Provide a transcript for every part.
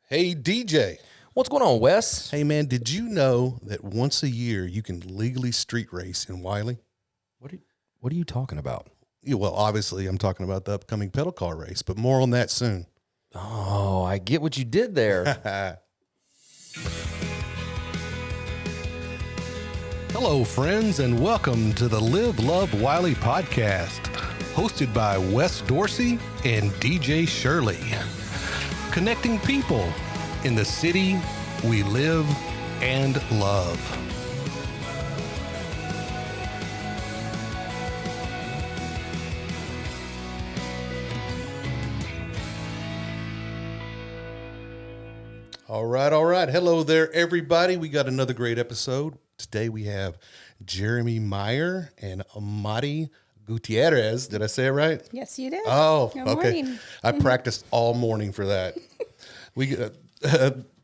Hey, DJ. What's going on, Wes? Hey, man, did you know that once a year you can legally street race in Wylie? What are you talking about? Yeah, well, obviously, I'm talking about the upcoming pedal car race, but more on that soon. Oh, I get what you did there. Hello, friends, and welcome to the Live, Love, Wylie podcast, hosted by Wes Dorsey and DJ Shirley. Connecting people in the city we live and love. All right. Hello there, everybody. We got another great episode. Today we have Jeremy Meier and Amati Gutierrez. Did I say it right? Yes, you did. Oh, Good okay. morning. I practiced all morning for that. We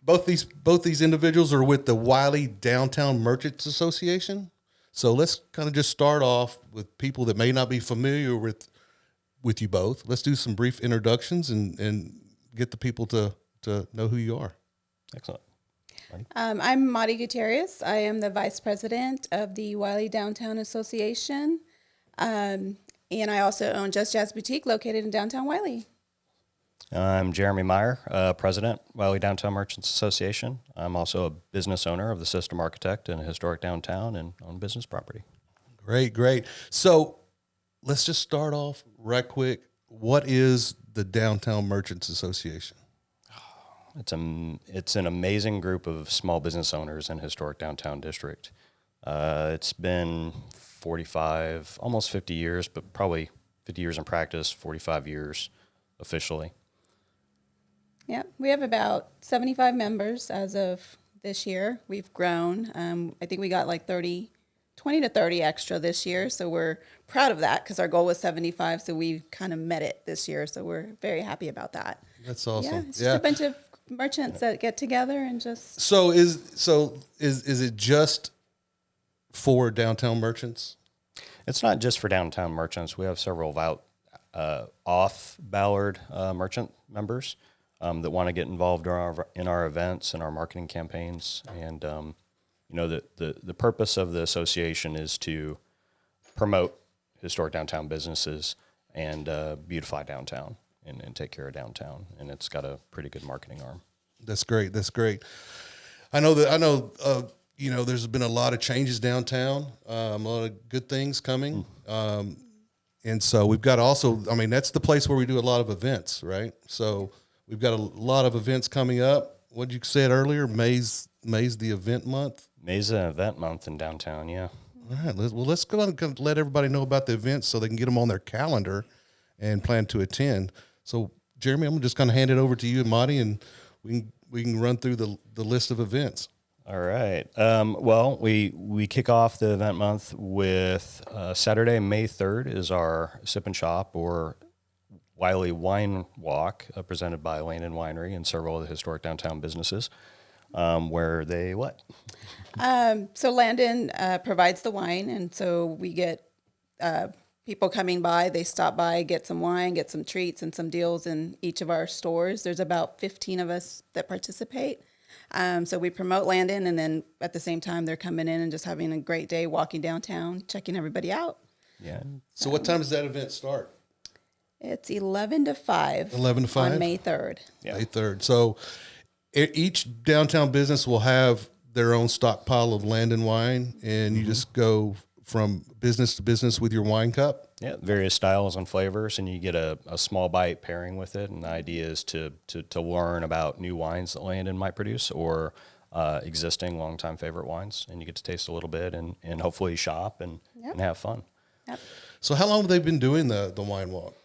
both these individuals are with the Wylie Downtown Merchants Association. So let's kind of just start off with people that may not be familiar with you both. Let's do some brief introductions and get the people to know who you are. Excellent. I'm Madi Gutierrez. I am the vice president of the Wylie Downtown Association. And I also own Just Jazz Boutique located in downtown Wylie. I'm Jeremy Meier, president, Wylie Downtown Merchants Association. I'm also a business owner of the System Architect in a historic downtown and own business property. Great. So let's just start off right quick. What is the Downtown Merchants Association? It's an amazing group of small business owners in historic downtown district. It's been 45, almost 50 years, but probably 50 years in practice, 45 years officially. Yeah, we have about 75 members as of this year. We've grown. I think we got like 20 to 30 extra this year. So we're proud of that because our goal was 75. So we kind of met it this year. So we're very happy about that. That's awesome. Yeah, it's just a bunch of merchants that get together and just. So is it just for downtown merchants? It's not just for downtown merchants. We have several off Ballard merchant members that want to get involved in our events and our marketing campaigns. And the purpose of the association is to promote historic downtown businesses and beautify downtown and take care of downtown. And it's got a pretty good marketing arm. That's great. I know there's been a lot of changes downtown, a lot of good things coming. And so we've got that's the place where we do a lot of events, right? So we've got a lot of events coming up. What you said earlier, May's the event month. May's an event month in downtown, yeah. All right. Let's go and let everybody know about the events so they can get them on their calendar and plan to attend. So, Jeremy, I'm just going to hand it over to you and Monty, and we can run through the list of events. All right. Well, we kick off the event month with Saturday, May 3rd is our Sip and Shop or Wylie Wine Walk presented by Landon Winery and several of the historic downtown businesses where they what? So Landon provides the wine, and so we get people coming by. They stop by, get some wine, get some treats, and some deals in each of our stores. There's about 15 of us that participate. So we promote Landon, and then at the same time, they're coming in and just having a great day walking downtown, checking everybody out. Yeah. So what time does that event start? It's 11 to 5. 11 to 5? On May 3rd. Yeah. May 3rd. So each downtown business will have their own stockpile of Landon wine, and you just go from business to business with your wine cup. Yeah, various styles and flavors, and you get a small bite pairing with it. And the idea is to learn about new wines that Landon might produce or existing longtime favorite wines, and you get to taste a little bit and hopefully shop and have fun. Yep. So how long have they been doing the wine walk?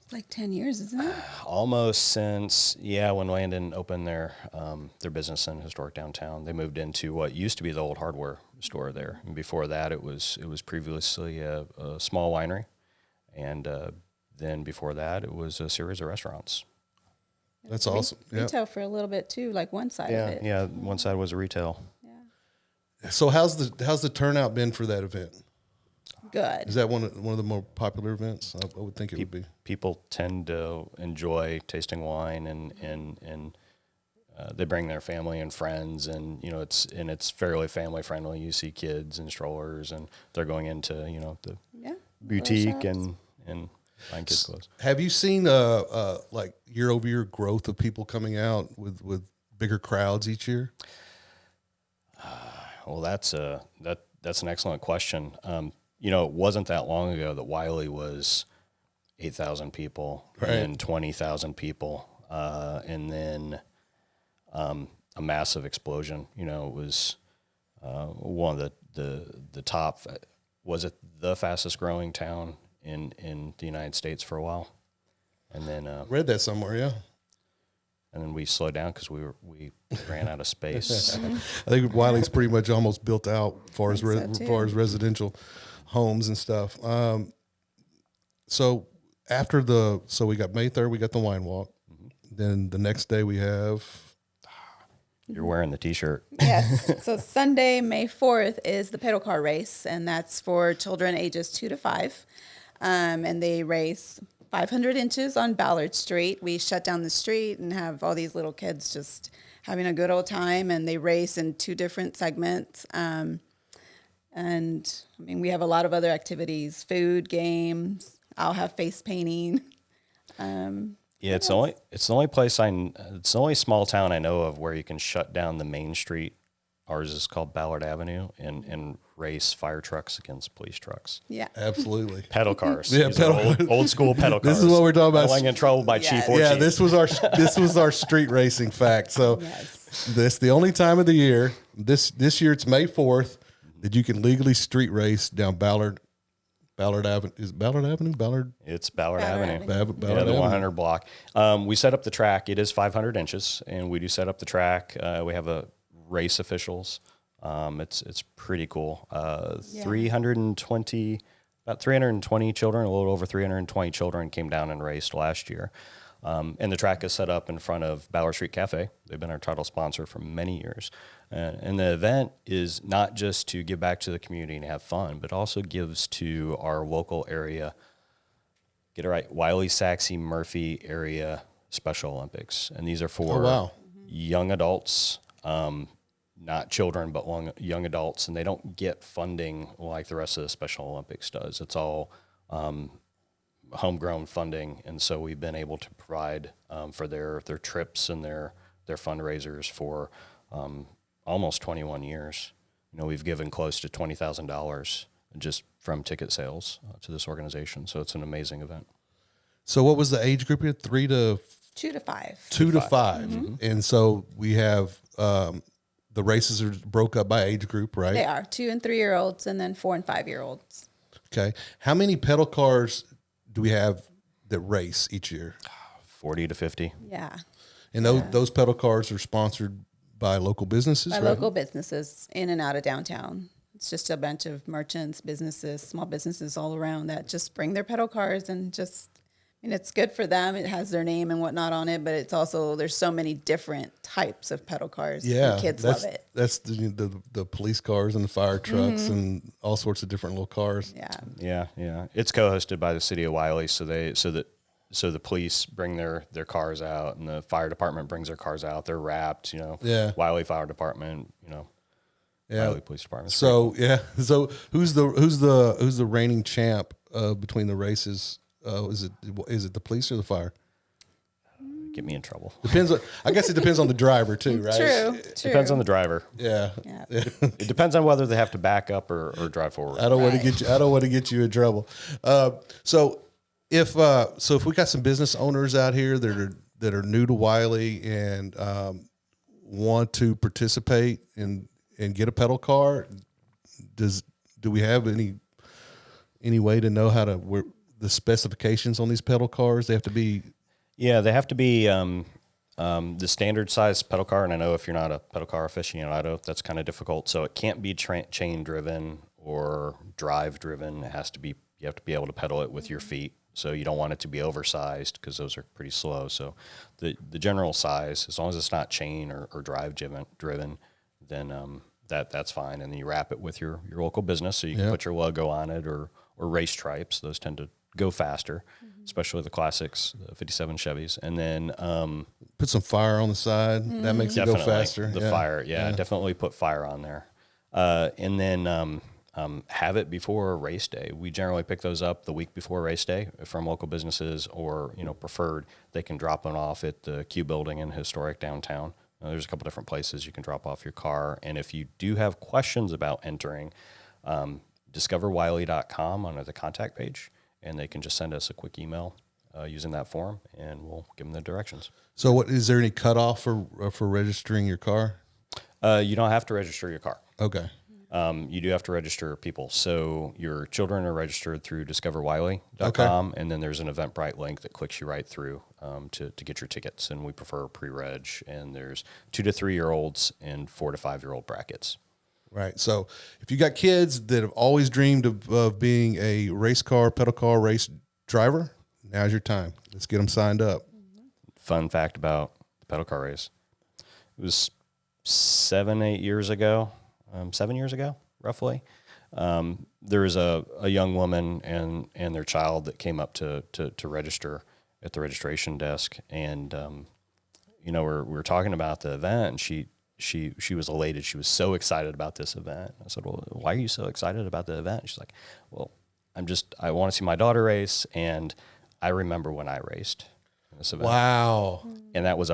It's like 10 years, isn't it? Almost since, when Landon opened their business in historic downtown. They moved into what used to be the old hardware store there. And before that, it was previously a small winery. And then before that, it was a series of restaurants. That's awesome. Yeah. Retail for a little bit, too, like one side of it. Yeah, one side was a retail. Yeah. So how's the turnout been for that event? Good. Is that one of the more popular events? I would think it would be. People tend to enjoy tasting wine and they bring their family and friends, and it's fairly family friendly. You see kids and strollers, and they're going into the boutique and buying kids clothes. Have you seen like year-over-year growth of people coming out with bigger crowds each year? Well, that's an excellent question. It wasn't that long ago that Wylie was 8,000 people, Right. and 20,000 people, and then a massive explosion. It was one of the top. Was it the fastest growing town in the United States for a while? And then Read that somewhere, yeah. and then we slowed down because we ran out of space. I think Wiley's pretty much almost built out as far as so, far as residential homes and stuff. So we got May 3rd, we got the wine walk. Then the next day we have You're wearing the T-shirt. Yes. So Sunday, May 4th is the pedal car race, and that's for children ages 2 to 5. And they race 500 inches on Ballard Street. We shut down the street and have all these little kids just having a good old time, and they race in 2 different segments. And I mean, we have a lot of other activities, food, games. I'll have face painting. Yeah, it's the only place it's the only small town I know of where you can shut down the main street. Ours is called Ballard Avenue, and race fire trucks against police trucks. Yeah. absolutely. Pedal cars. Yeah, These are old school pedal cars. This is what we're talking about. I get in trouble by chief or Yeah, chief. this was our street racing fact. So Yes. this the only time of the year. This year it's May 4th that you can legally street race down Ballard Avenue. Is it Ballard Avenue? Ballard. It's Ballard Ballard Avenue. Avenue. Ballard Yeah, the Avenue. 100 block. We set up the track. It is 500 inches, and we do set up the track. We have race officials. It's pretty cool. 320 children, a little over 320 children came down and raced last year. And the track is set up in front of Ballard Street Cafe. They've been our title sponsor for many years. And the event is not just to give back to the community and have fun, but also gives to our local area, get it right, Wylie, Saxe, Murphy area Special Olympics. And these are for young adults, not children, but young adults. And they don't get funding like the rest of the Special Olympics does. It's all homegrown funding, and so we've been able to provide for their trips and their fundraisers for almost 21 years. We've given close to $20,000 just from ticket sales to this organization. So it's an amazing event. So what was the age group here? 3 to 2 to 5. 2 to 5, and so we have the races are broke up by age group, right? They are 2 and 3-year-olds, and then 4 and 5-year-olds. Okay. How many pedal cars do we have that race each year? 40 to 50. Yeah. And those pedal cars are sponsored by local businesses, By right? local businesses in and out of downtown. It's just a bunch of merchants, businesses, small businesses all around that just bring their pedal cars and it's good for them. It has their name and whatnot on it, but it's also, there's so many different types of pedal cars. Yeah, and kids love it. That's the police cars and the fire trucks and all sorts of different little cars. Yeah. Yeah. It's co-hosted by the city of Wylie, so the police bring their cars out, and the fire department brings their cars out. They're wrapped, Yeah. Wylie Fire Department, Wylie Police Department. So so who's the reigning champ between the races? Is it the police or the fire? Get me in trouble. Depends. I guess it depends on the driver too, right? True. Depends on the driver. Yeah. Yeah. It depends on whether they have to back up or drive forward. I don't want to get you. I don't want to get you in trouble. So if we got some business owners out here that are new to Wylie and want to participate and get a pedal car, do we have any way to know how to the specifications on these pedal cars? They have to be. Yeah, they have to be the standard size pedal car. And I know if you're not a pedal car aficionado, that's kind of difficult. So it can't be chain driven or drive driven. You have to be able to pedal it with your feet. So you don't want it to be oversized because those are pretty slow. So the general size, as long as it's not chain or drive driven, then that's fine. And then you wrap it with your local business, so you can put your logo on it or race stripes. Those tend to go faster. especially the classics, the 57 Chevys. And then Put some fire on the side. That makes it go faster. the fire. Yeah, definitely put fire on there. And then have it before race day. We generally pick those up the week before race day from local businesses, or preferred, they can drop them off at the Q Building in historic downtown. There's a couple different places you can drop off your car. And if you do have questions about entering, discoverwylie.com under the contact page, and they can just send us a quick email using that form, and we'll give them the directions. So, what is there any cutoff for registering your car? You don't have to register your car. Okay. You do have to register people. So your children are registered through discoverwylie.com, and then there's an Eventbrite link that clicks you right through to get your tickets. And we prefer pre-reg, and there's 2 to 3 year olds and 4 to 5 year old brackets. Right. So if you got kids that have always dreamed of being a race car, pedal car race driver, now's your time. Let's get them signed up. Fun fact about the pedal car race. It was 7 years ago, roughly. There was a young woman and their child that came up to register at the registration desk. And, we were talking about the event, and she was elated. She was so excited about this event. I said, well, why are you so excited about the event? She's like, well, I want to see my daughter race, and I remember when I raced in this event. Wow. And that was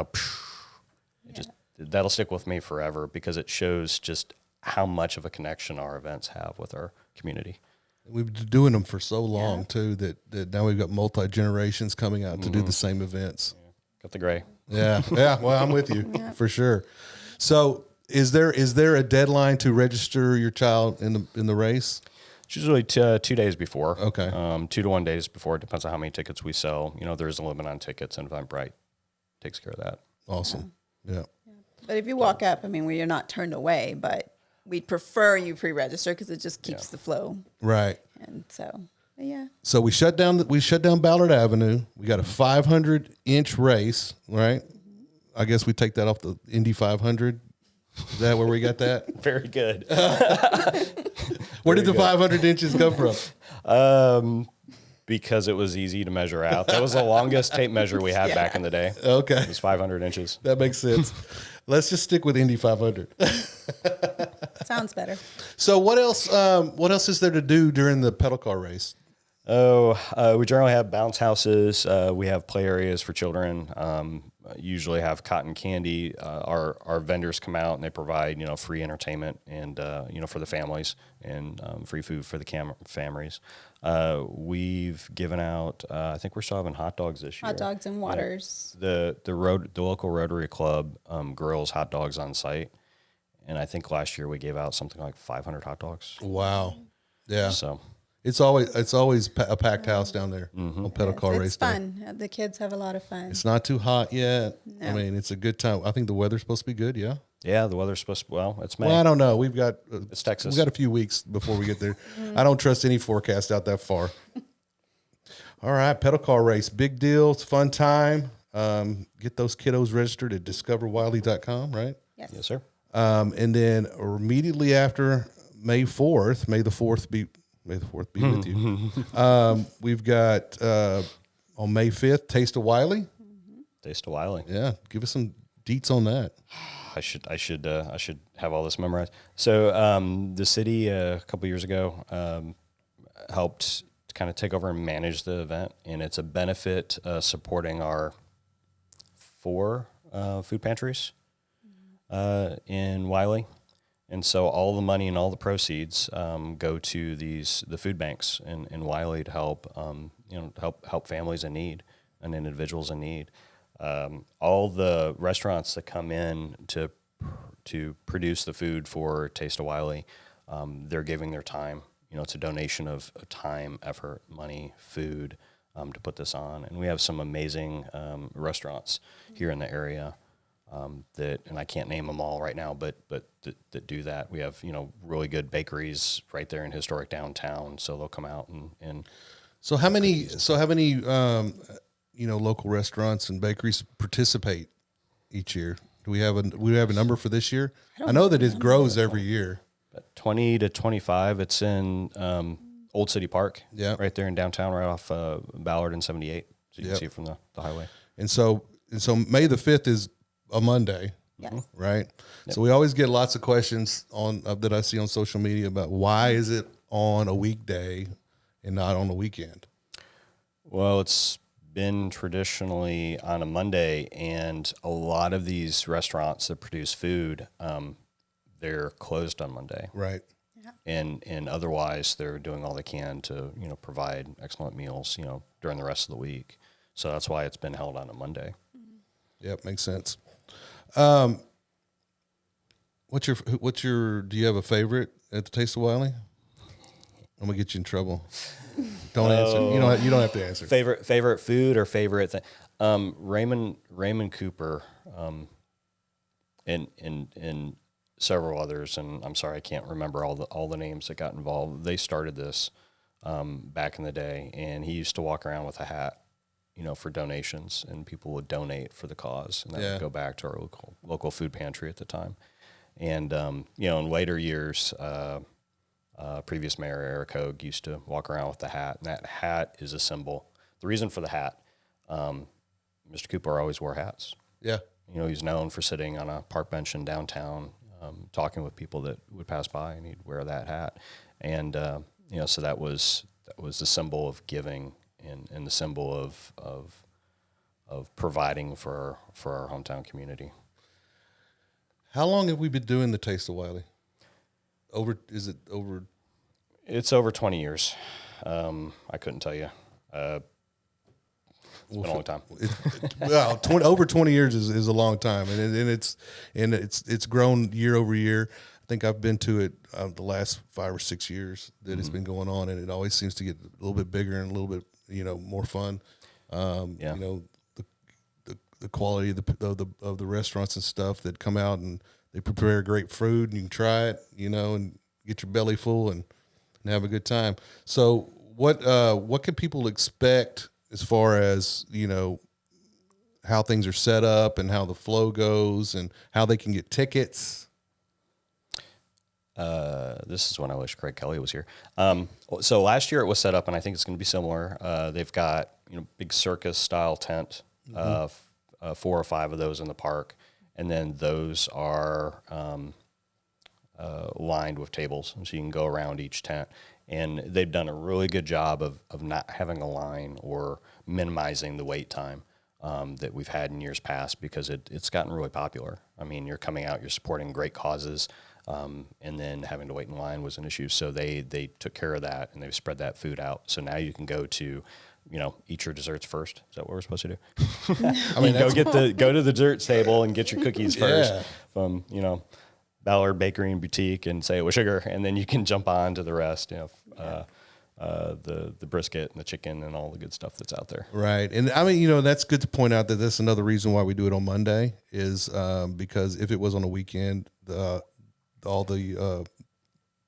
that'll stick with me forever, because it shows just how much of a connection our events have with our community. We've been doing them for so long too that now we've got multi-generations coming out to do the same events. Yeah. Got the gray. Yeah. Yeah. Well, I'm with you for sure. So is there a deadline to register your child in the race? It's usually 2 days before. Okay. 2 to 1 days before. It depends on how many tickets we sell. There is a limit on tickets, and Eventbrite takes care of that. Awesome. Yeah. But if you walk up, you're not turned away, but we'd prefer you pre-register because it just keeps the flow. Right. And so, yeah. So we shut down Ballard Avenue. We got a 500-inch race, right? I guess we take that off the Indy 500. Is that where we got that? Very good. Where did the 500 inches come from? Because it was easy to measure out. That was the longest tape measure we had back in the day. Okay. It was 500 inches. That makes sense. Let's just stick with Indy 500. Sounds better. So what else? What else is there to do during the pedal car race? We generally have bounce houses. We have play areas for children. Usually have cotton candy. Our vendors come out and they provide free entertainment and for the families, and free food for the families. We've given out. I think we're still having hot dogs this year. Hot dogs and waters. The local Rotary Club grills hot dogs on site, and I think last year we gave out something like 500 hot dogs. Wow. Yeah. So it's always a packed house down there on pedal car race It's day. fun. The kids have a lot of fun. It's not too hot yet. No. It's a good time. I think the weather's supposed to be good. Yeah. yeah, the weather's supposed to. Well, it's May. Well, I don't know. We've got It's Texas. We've got a few weeks before we get there. I don't trust any forecast out that far. All right, pedal car race, big deal. It's a fun time. Get those kiddos registered at discoverwylie.com, right? Yes. Yes, sir. And then immediately after May 4th, May the 4th be with you. We've got on May 5th, Taste of Wylie. Taste of Wylie. Yeah, give us some deets on that. I should have all this memorized. So the city a couple years ago helped to kind of take over and manage the event, and it's a benefit supporting our 4 food pantries in Wylie. And so all the money and all the proceeds go to the food banks in Wylie to help help families in need and individuals in need. All the restaurants that come in to produce the food for Taste of Wylie, they're giving their time. It's a donation of time, effort, money, food to put this on. And we have some amazing restaurants here in the area that, and I can't name them all right now, but that do that. We have really good bakeries right there in historic downtown, so they'll come out and. So how many local restaurants and bakeries participate each year? Do we have a number for this year? I know that it grows every year. 20 to 25. It's in Old City Park. Yeah. Right there in downtown, right off Ballard and 78. So you can see it from the highway. And so May the 5th is a Monday. Yes. Right. Yep. So we always get lots of questions on that I see on social media about why is it on a weekday and not on a weekend? Well, it's been traditionally on a Monday, and a lot of these restaurants that produce food, they're closed on Monday. Right. And otherwise they're doing all they can to, provide excellent meals, during the rest of the week. So that's why it's been held on a Monday. Yep, makes sense. What's your do you have a favorite at the Taste of Wylie? I'm gonna get you in trouble. Don't answer. You don't have to answer. Favorite food or favorite thing? Raymond Cooper, and several others, and I'm sorry I can't remember all the names that got involved. They started this back in the day, and he used to walk around with a hat, for donations, and people would donate for the cause, and that would go back to our local food pantry at the time. And in later years, previous mayor Eric Hogue used to walk around with the hat, and that hat is a symbol. The reason for the hat, Mr. Cooper always wore hats. Yeah. He's known for sitting on a park bench in downtown, talking with people that would pass by, and he'd wear that hat. And so that was the symbol of giving and the symbol of providing for our hometown community. How long have we been doing the Taste of Wylie? Is it over? It's over 20 years. I couldn't tell you. It's been a long time. Over 20 years is a long time, and it's grown year over year. I think I've been to it the last 5 or 6 years that it's been going on, and it always seems to get a little bit bigger and a little bit more fun. The quality of the restaurants and stuff that come out and they prepare great food, and you can try it, and get your belly full and have a good time. So what can people expect as far as, how things are set up and how the flow goes and how they can get tickets? This is when I wish Craig Kelly was here. So last year it was set up, and I think it's going to be similar. They've got, big circus style tent, 4 or 5 of those in the park. And then those are lined with tables, so you can go around each tent. And they've done a really good job of not having a line or minimizing the wait time that we've had in years past, because it's gotten really popular. I mean, you're coming out, you're supporting great causes, and then having to wait in line was an issue. So they took care of that, and they've spread that food out. So now you can go to, eat your desserts first. Is that what we're supposed to do? I mean, go to the desserts table and get your cookies first from, Ballard Bakery and Boutique, and say it with sugar, and then you can jump on to the rest, the brisket and the chicken and all the good stuff that's out there. Right. And I mean, that's good to point out that that's another reason why we do it on Monday is because if it was on a weekend, all the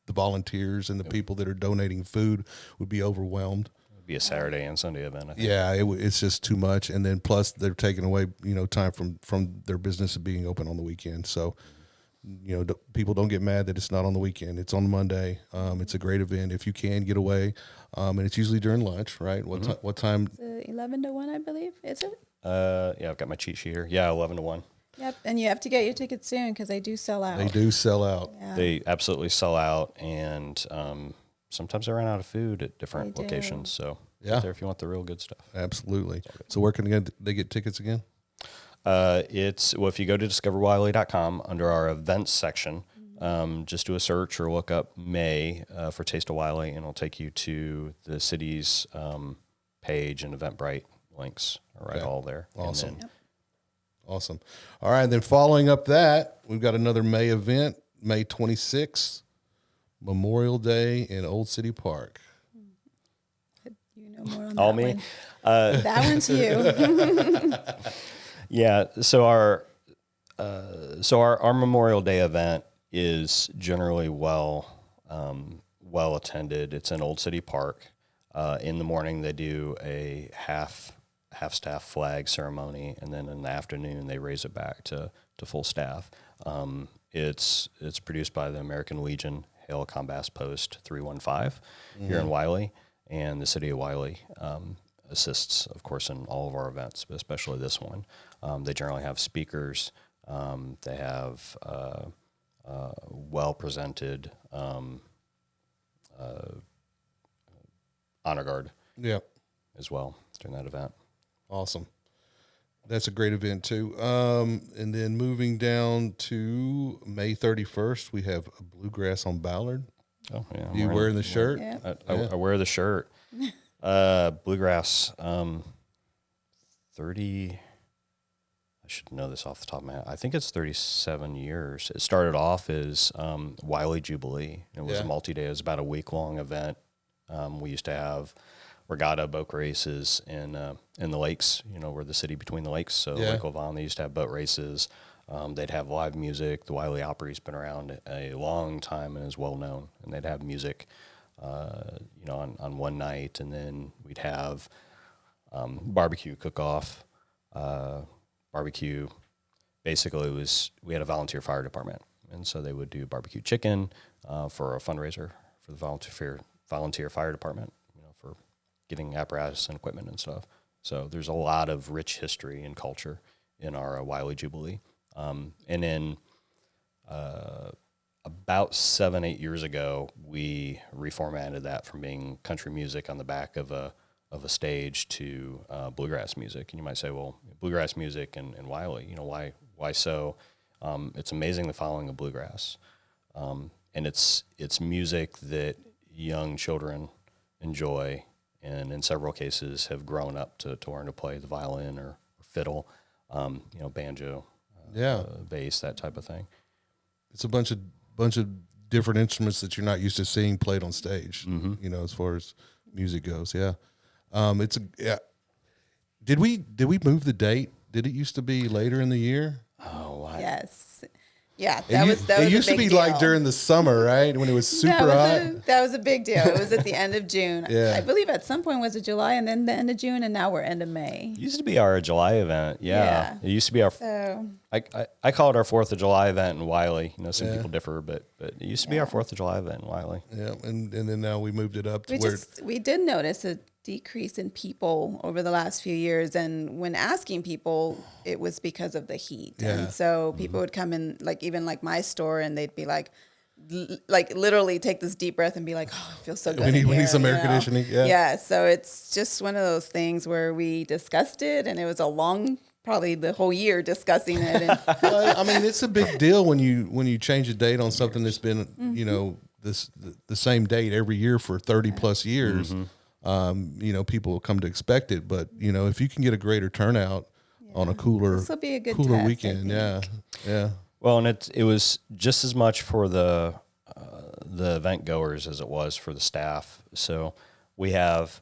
volunteers and the people that are donating food would be overwhelmed. It'd be a Saturday and Sunday event, I think. Yeah, it's just too much. And then plus they're taking away, time from their business of being open on the weekend. So, people don't get mad that it's not on the weekend. It's on Monday. It's a great event if you can get away. And it's usually during lunch, right? What time? It's 11 to 1, I believe. Is it? Yeah, I've got my cheat sheet here. Yeah, 11 to 1. Yep. And you have to get your tickets soon because they do sell out. They do sell out. Yeah. They absolutely sell out, and sometimes they run out of food at different locations. So get there if you want the real good stuff. Absolutely. So where can they get tickets again? If you go to discoverwiley.com under our events section, just do a search or look up May for Taste of Wylie, and it'll take you to the city's page, and Eventbrite links are all there. Awesome. Awesome. All right. Then following up that, we've got another May event, May 26th, Memorial Day in Old City Park. You know more on All that me. one. That one's you. Yeah. So our Memorial Day event is generally well attended. It's in Old City Park. In the morning they do a half staff flag ceremony, and then in the afternoon they raise it back to full staff. It's produced by the American Legion Telecom Bass Post 315 here in Wylie, and the city of Wylie assists, of course, in all of our events, but especially this one. They generally have speakers. They have well-presented honor guard Yeah. as well during that event. Awesome. That's a great event too. And then moving down to May 31st, we have a Bluegrass on Ballard. Oh, yeah. You wearing the shirt? Yeah. I wear the shirt. Bluegrass, 30, I should know this off the top of my head. I think it's 37 years. It started off as Wylie Jubilee. It was a multi-day. It was about a week-long event. We used to have regatta boat races in the lakes, where the city between the lakes. So Lake Ovon, they used to have boat races. They'd have live music. The Wylie Opry's been around a long time and is well known. And they'd have music, on one night, and then we'd have barbecue cook-off. Barbecue, basically, we had a volunteer fire department, and so they would do barbecue chicken for a fundraiser for the volunteer fire department, for getting apparatus and equipment and stuff. So there's a lot of rich history and culture in our Wylie Jubilee. And then about 7-8 years ago, we reformatted that from being country music on the back of a stage to bluegrass music. And you might say, well, bluegrass music and Wylie, why so? It's amazing the following of bluegrass. And it's music that young children enjoy, and in several cases have grown up to learn to play the violin or fiddle, banjo, bass, that type of thing. It's a bunch of different instruments that you're not used to seeing played on stage, as far as music goes. Yeah. Did we move the date? Did it used to be later in the year? Oh, Yes. Yeah, It used to be like during the summer, right? When it was super hot. That was a big deal. It was at the end of June. Yeah. I believe at some point was it July and then the end of June, and now we're end of May. It used to be our July event. Yeah. It used to be our, So I call it our 4th of July event in Wylie. Some people differ, but it used to be our 4th of July event in Wylie. Yeah, and then now we moved it up to we did notice a decrease in people over the last few years, and when asking people, it was because of the heat. And so people would come in, even my store, and they'd be like literally take this deep breath and be like, oh, I feel so good. We need some air conditioning. Yeah. So it's just one of those things where we discussed it, and it was a long, probably the whole year discussing it. And well, I mean, it's a big deal when you change a date on something that's been the same date every year for 30 plus years. People will come to expect it, but if you can get a greater turnout on a cooler test, weekend, yeah. Well, and it was just as much for the event goers as it was for the staff. So we have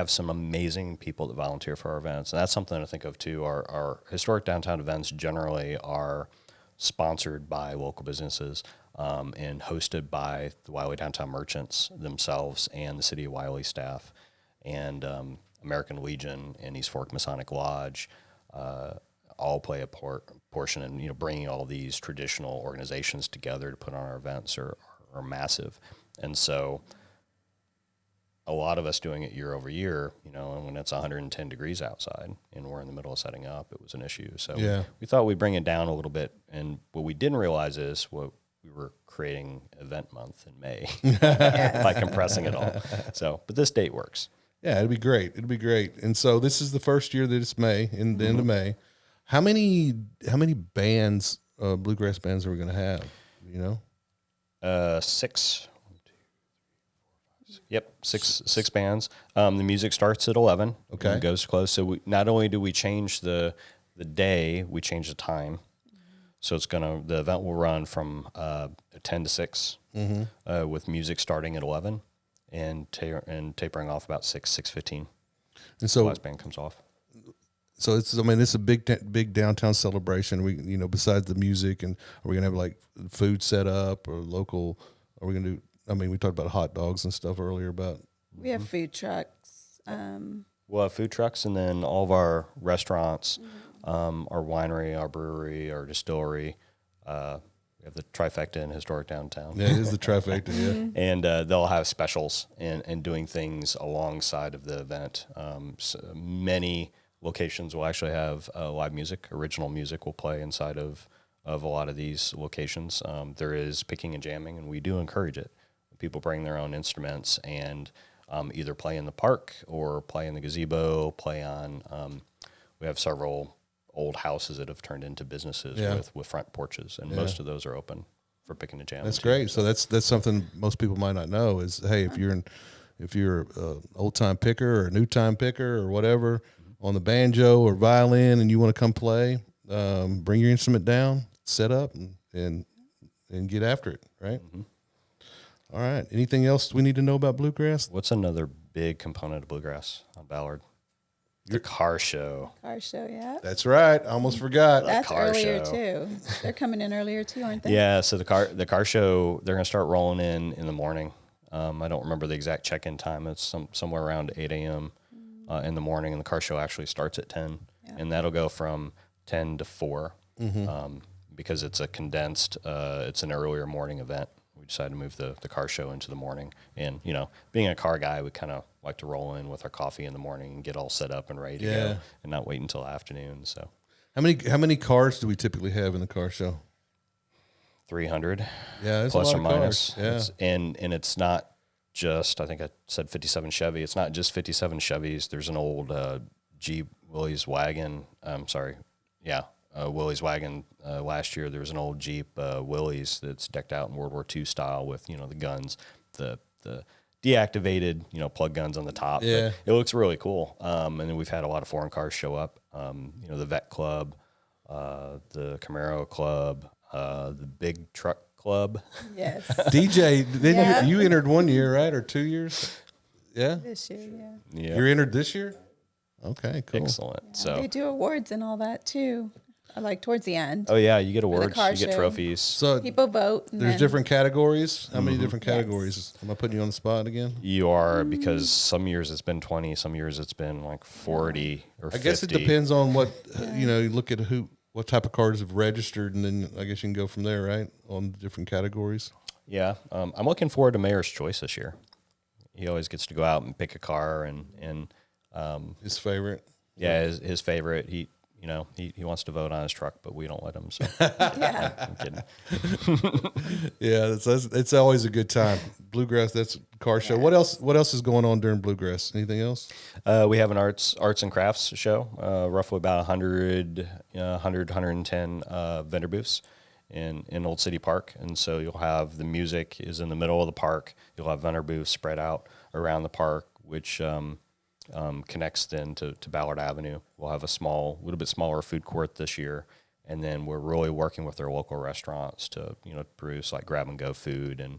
some amazing people that volunteer for our events, and that's something to think of too. Our historic downtown events generally are sponsored by local businesses and hosted by the Wylie Downtown Merchants themselves and the City of Wylie staff, and American Legion and East Fork Masonic Lodge all play a portion in bringing all these traditional organizations together to put on our events are massive. And so a lot of us doing it year over year, and when it's 110 degrees outside and we're in the middle of setting up, it was an issue. So we thought we'd bring it down a little bit. And what we didn't realize is we were creating event month in May by compressing it all. So, but this date works. Yeah, it'd be great. And so this is the first year that it's May, in the end of May. How many bands, bluegrass bands, are we going to have? 6. Yep, six bands. The music starts at 11. Okay, and goes close. So not only do we change the day, we change the time. So the event will run from 10 to 6, with music starting at 11, and tapering off about 6:15. And so the last band comes off. So it's a big downtown celebration. We besides the music, and are we gonna have food set up or local? Are we gonna do? We talked about hot dogs and stuff earlier. We have food trucks. We'll have food trucks, and then all of our restaurants, our winery, our brewery, our distillery. We We have the trifecta in historic downtown. Yeah, it is the trifecta. Yeah. And they'll have specials and doing things alongside of the event. So many locations will actually have live music. Original music will play inside of a lot of these locations. There is picking and jamming, and we do encourage it. People bring their own instruments and either play in the park or play in the gazebo, play on, we have several old houses that have turned into businesses with front porches, and most of those are open for picking and jamming. That's great. So that's something most people might not know is, hey, if you're an old time picker or a new time picker or whatever on the banjo or violin, and you want to come play, bring your instrument down, set up, and get after it. Right. Mm-hmm. All right. Anything else we need to know about Bluegrass? What's another big component of Bluegrass on Ballard? The car show. Car show, yeah. That's right. I almost forgot. That's car earlier show. too. They're coming in earlier too, aren't they? Yeah, so the car show, they're going to start rolling in the morning. I don't remember the exact check-in time. It's somewhere around 8 a.m. In the morning, and the car show actually starts at 10, and that'll go from 10 to 4 because it's a condensed, it's an earlier morning event. We decided to move the car show into the morning. And, being a car guy, we kind of like to roll in with our coffee in the morning and get all set up and ready to go and not wait until afternoon. So How many cars do we typically have in the car show? 300 Yeah, plus a or lot of minus. cars. Yeah. And it's not just, I think I said 57 Chevy. It's not just 57 Chevys. There's an old Jeep Willys wagon. Willys wagon. Last year there was an old Jeep Willys that's decked out in World War II style with the guns, the deactivated plug guns on the top. Yeah, but it looks really cool. And then we've had a lot of foreign cars show up. The Vet Club, the Camaro Club, the Big Truck Club. Yes. DJ, you entered 1 year, right, or 2 years? Yeah, This year, yeah. Yeah, you're entered this year. Okay, cool. excellent. Yeah, So they do awards and all that too. Like towards the end. oh yeah, you get awards, car you get show. trophies. So People vote. And there's then- different categories. How many different Yes. categories? Am I putting you on the spot again? You are, because some years it's been 20, some years it's been like 40 or 50. I guess it depends on what you look at what type of cars have registered, and then I guess you can go from there, right? On the different categories. Yeah, I'm looking forward to Mayor's Choice this year. He always gets to go out and pick a car and His favorite. yeah, his favorite. He wants to vote on his truck, but we don't let him. So Yeah. I'm kidding. Yeah, it's always a good time. Bluegrass, that's car show. What else is going on during Bluegrass? Anything else? We have an arts and crafts show, roughly about 110 vendor booths in Old City Park. And so you'll have the music is in the middle of the park. You'll have vendor booths spread out around the park, which connects then to Ballard Avenue. We'll have a little bit smaller food court this year. And then we're really working with their local restaurants to, produce like grab and go food and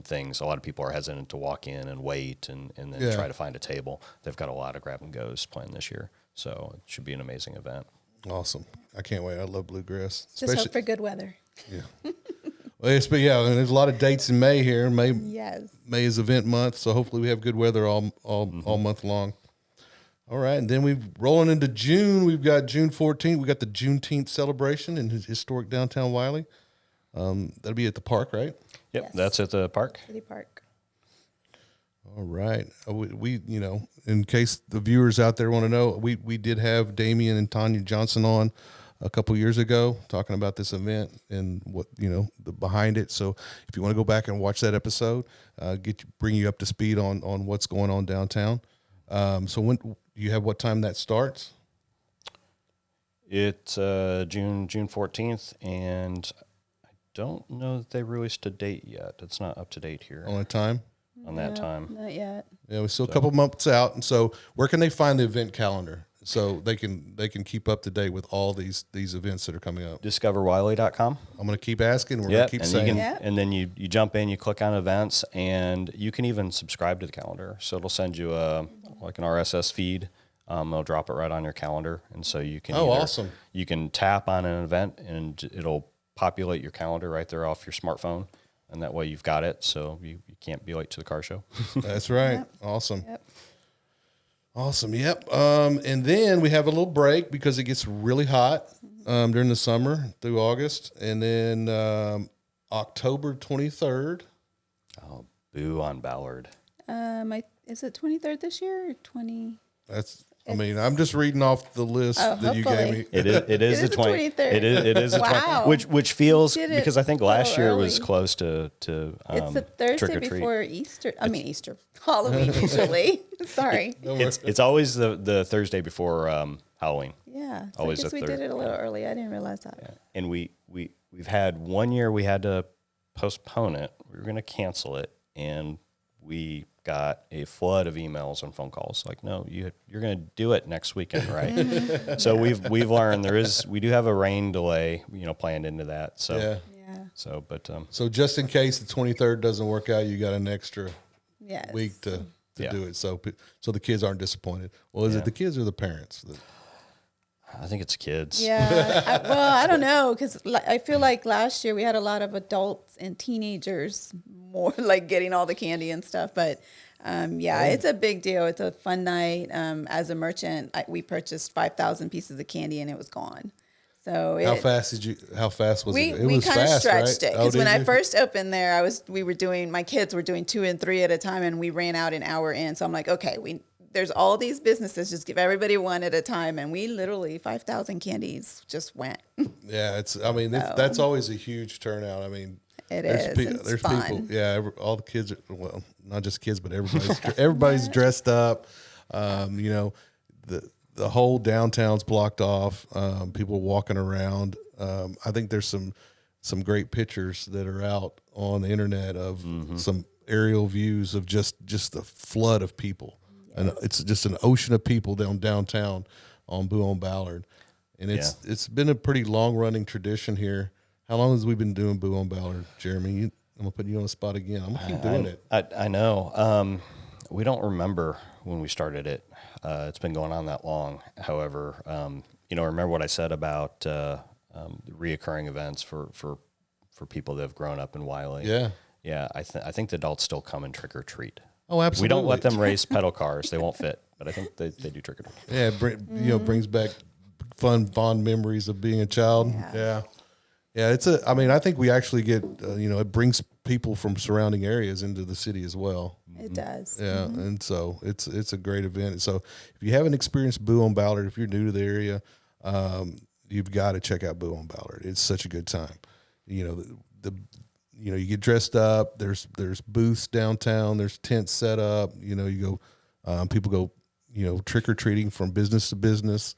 things. A lot of people are hesitant to walk in and wait and then try to find a table. They've got a lot of grab and goes planned this year. So it should be an amazing event. Awesome. I can't wait. I love Bluegrass. Just hope for good weather. Well, there's a lot of dates in May here. Yes. May is event month, so hopefully we have good weather all month long. All right, and then we're rolling into June. We've got June 14th. We got the Juneteenth celebration in historic downtown Wylie. That'll be at the park, right? Yep, Yes. that's at the park. City Park. All right. We in case the viewers out there want to know, we did have Damian and Tanya Johnson on a couple years ago talking about this event and what the behind it. So if you want to go back and watch that episode, bring you up to speed on what's going on downtown. So when you have what time that starts? It's June 14th, and I don't know that they released a date yet. It's not up to date here On a time? on that time. Not yet. Yeah, we're still a couple months out, and so where can they find the event calendar so they can keep up to date with all these events that are coming up? DiscoverWiley.com. I'm going to keep asking. We're going Yep, to keep and saying. and then you jump in, you click on events, and you can even subscribe to the calendar. So it'll send you an RSS feed. It'll drop it right on your calendar, and so you can. Awesome! You can tap on an event, and it'll populate your calendar right there off your smartphone, and that way you've got it, so you can't be late to the car show. That's right. Yep. Awesome. Yep. Awesome. Yep. And then we have a little break because it gets really hot during the summer through August, and then October 23rd. Oh, boo on Ballard. Is it 23rd this year or 20? I'm just reading off the list that you gave me. It is the 23rd. It is the 20, Wow. which feels, You did it because I think last so year was early. close to It's the trick Thursday or treat. before Easter. Easter. Halloween usually. Sorry. It's always the Thursday before Halloween. Yeah. So Always I guess the we third. did it a little early. I didn't realize that. Yeah. And we've had one year we had to postpone it. We were going to cancel it, and we got a flood of emails and phone calls like, no, you're going to do it next weekend, right? So we've learned we do have a rain delay, planned into that. So Yeah. So So just in case the 23rd doesn't work out, you got an extra Yes. week to Yeah. do it. So the kids aren't disappointed. Well, is it the kids or the parents? I think it's kids. Yeah. I don't know, because I feel like last year we had a lot of adults and teenagers more like getting all the candy and stuff. But it's a big deal. It's a fun night. As a merchant, we purchased 5,000 pieces of candy and it was gone. So How fast was it? It we was kind of fast, stretched right? it, because when did I you? first opened there, my kids were doing 2 and 3 at a time, and we ran out an hour in. So I'm like, okay, there's all these businesses, just give everybody one at a time, and we literally 5,000 candies just went. Yeah, that's always a huge turnout. I mean, It is. It's there's fun. people. All the kids are, not just kids, but everybody's dressed up. The whole downtown's blocked off. People walking around. I think there's some great pictures that are out on the internet of some aerial views of just the flood of people. And it's just an ocean of people downtown on Boo on Ballard. And it's been a pretty long running tradition here. How long has we been doing Boo on Ballard, Jeremy? I'm gonna put you on the spot again. I'm gonna keep doing it. I know. We don't remember when we started it. It's been going on that long. However, remember what I said about reoccurring events for people that have grown up in Wylie. Yeah. Yeah. I think the adults still come and trick or treat. Oh, absolutely. We don't let them race pedal cars; they won't fit. But I think they do trick or treat. Yeah, brings back fond memories of being a child. Yeah. I think we actually get, it brings people from surrounding areas into the city as well. It does. Yeah, and so it's a great event. So if you haven't experienced Boo on Ballard, if you're new to the area, you've got to check out Boo on Ballard. It's such a good time. You get dressed up. There's booths downtown. There's tents set up. You go, people go, trick or treating from business to business.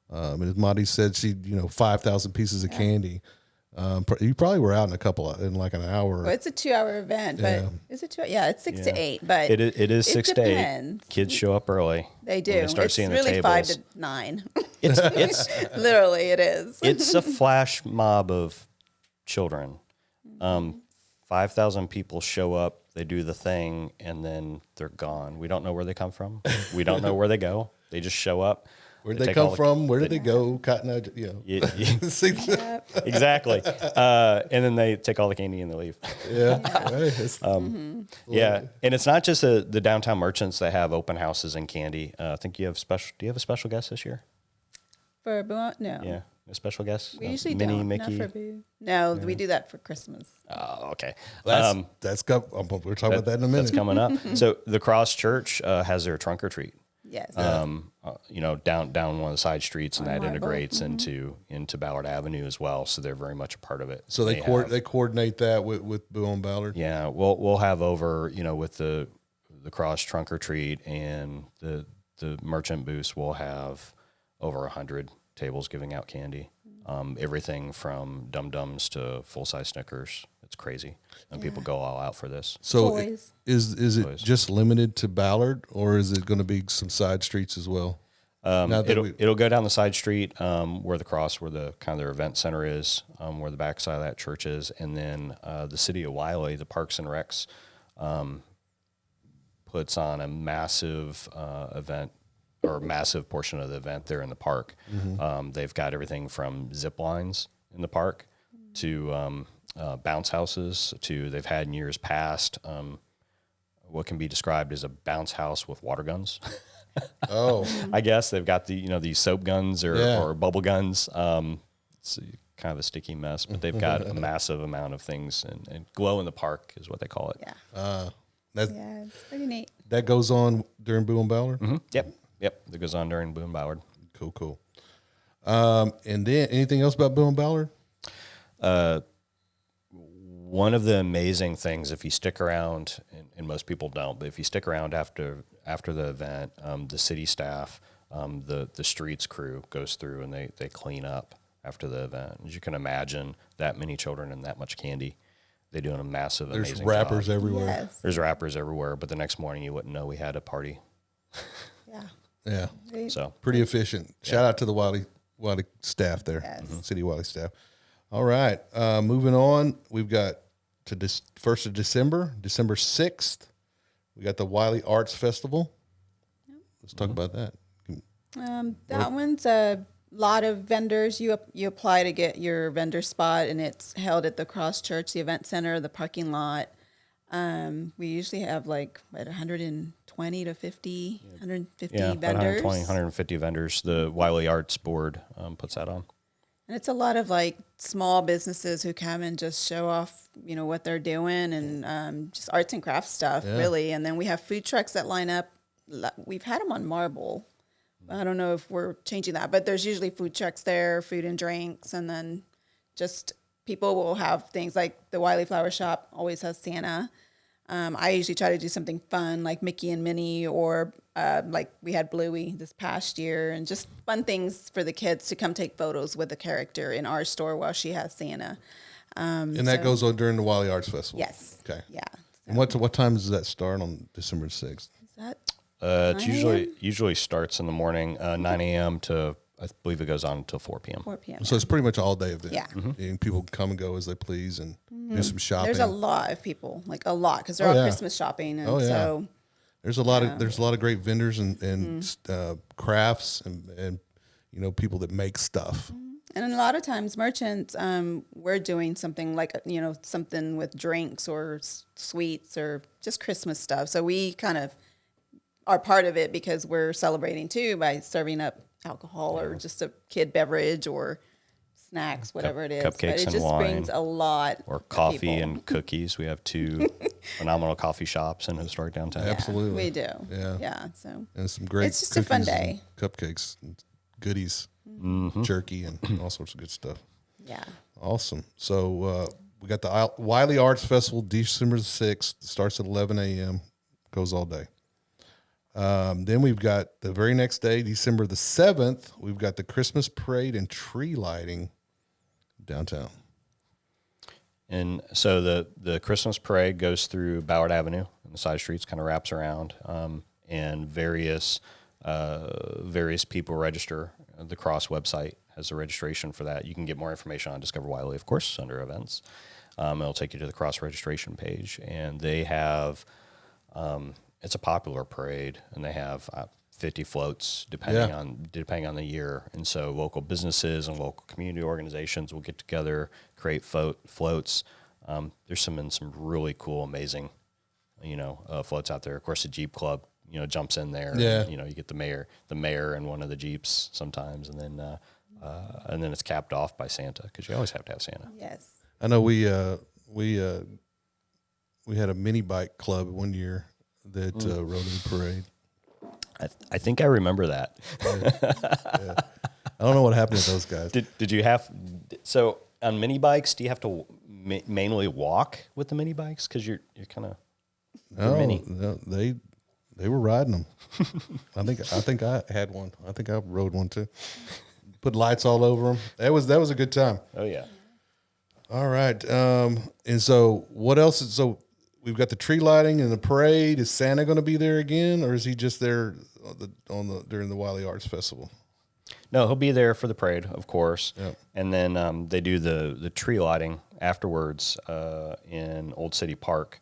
And as Monty said, 5,000 pieces of candy. You probably were out in like an hour. Well, it's a 2-hour event, but is it 2? Yeah, it's 6 to 8, but It is 6 to 8. depends. Kids show up early. They do. When they start It's seeing really the 5 tables. to 9. It's Literally, it is. it's a flash mob of children. 5,000 people show up, they do the thing, and then they're gone. We don't know where they come from. We don't know where they go. They just show up. Where'd they take come all the- from? Where did they go? Cotton Eye, Exactly. And then they take all the candy and they leave. Yeah. And it's not just the downtown merchants that have open houses and candy. I think do you have a special guest this year? For Boo? No. Yeah. A special guest? We usually Minnie, don't. Mickey? Not for Boo. No, we do that for Christmas. Oh, okay. we're talking about that in a minute. That's coming up. So the Cross Church has their trunk or treat. Yes. Down one of the side streets, and that Marble. integrates into Ballard Avenue as well. So they're very much a part of it. So they coordinate that with Boo on Ballard. Yeah, we'll have over with the Cross trunk or treat and the merchant booths. We'll have over 100 tables giving out candy. Everything from Dum Dums to full size Snickers. It's crazy, and people go all out for this. So Toys. is it just limited to Ballard, or is it going to be some side streets as well? It'll go down the side street where the Cross, where the kind of their event center is, where the backside of that church is, and then the city of Wylie, the Parks and Recs, puts on a massive event, or massive portion of the event there in the park. They've got everything from zip lines in the park to bounce houses to, they've had in years past what can be described as a bounce house with water guns. Oh, I guess they've got these soap guns or bubble guns. It's kind of a sticky mess, but they've got a massive amount of things, and glow in the park is what they call it. Yeah. Yeah, it's pretty neat. That goes on during Boone and Ballard? Mm-hmm. Yep. That goes on during Boone Ballard. Cool. And then anything else about Boone and Ballard? One of the amazing things, if you stick around, and most people don't, but if you stick around after the event, the city staff, the streets crew goes through and they clean up after the event. As you can imagine, that many children and that much candy, they're doing a massive, amazing There's wrappers job. everywhere. Yes. There's wrappers everywhere, but the next morning you wouldn't know we had a party. Yeah. Yeah. Great. So Pretty efficient. Shout out to the Wylie staff there. Yes. City Wylie staff. All right. Moving on, we've got to 1st of December 6th. We got the Wylie Arts Festival. Let's talk about that. That one's a lot of vendors. You apply to get your vendor spot, and it's held at the Cross Church, the event center, the parking lot. We usually have like 120 to 50, 150 about vendors. 120, 150 vendors. The Wylie Arts Board puts that on. And it's a lot of like small businesses who come and just show off, what they're doing, and just arts and crafts stuff, really. And then we have food trucks that line up. We've had them on Marble. I don't know if we're changing that, but there's usually food trucks there, food and drinks, and then just people will have things like the Wylie Flower Shop always has Santa. I usually try to do something fun like Mickey and Minnie, or like we had Bluey this past year, and just fun things for the kids to come take photos with the character in our store while she has Santa. And that goes on during the Wylie Arts Festival. Yes. Okay. Yeah. And what time does that start on December 6th? Is that It usually starts in the morning, 9 a.m. to, I believe it goes on until 4 p.m. 4 p.m.? So it's pretty much all day event. Yeah. And people come and go as they please and do some shopping. There's a lot of people, like a lot, because they're all Christmas shopping, and so There's a lot of great vendors and crafts and people that make stuff. and a lot of times merchants, we're doing something like something with drinks or sweets or just Christmas stuff. So we kind of are part of it because we're celebrating too by serving up alcohol or just a kid beverage or snacks, whatever it is. Cupcakes but it and just wine, brings a lot or of coffee people. and cookies. We have 2 phenomenal coffee shops in historic downtown. Yeah, Absolutely. we do. Yeah. So And some great It's just a fun cookies and day. cupcakes and goodies, jerky and all sorts of good stuff. yeah. Awesome. So we got the Wylie Arts Festival, December 6th. Starts at 11 a.m. Goes all day. Then we've got the very next day, December the 7th, we've got the Christmas parade and tree lighting downtown. And so the Christmas parade goes through Ballard Avenue and the side streets, kind of wraps around, and various people register. The Cross website has a registration for that. You can get more information on Discover Wylie, of course, under events. It'll take you to the Cross registration page, and they have it's a popular parade, and they have 50 floats depending on the year. And so local businesses and local community organizations will get together, create floats. There's some really cool, amazing, floats out there. Of course, the Jeep Club, jumps in there. Yeah. And, you get the mayor in one of the Jeeps sometimes, and then it's capped off by Santa, because you always have to have Santa. Yes. I know we had a mini bike club one year that rode in the parade. I think I remember that. Yeah. I don't know what happened to those guys. Did you have, so on mini bikes, do you have to mainly walk with the mini bikes? Because you're kind of mini. No, they were riding them. I think I had one. I think I rode one too. Put lights all over them. That was a good time. Oh yeah. All right. And so what else? So we've got the tree lighting and the parade. Is Santa going to be there again, or is he just there during the Wylie Arts Festival? No, he'll be there for the parade, of course. Yep. And then they do the tree lighting afterwards in Old City Park.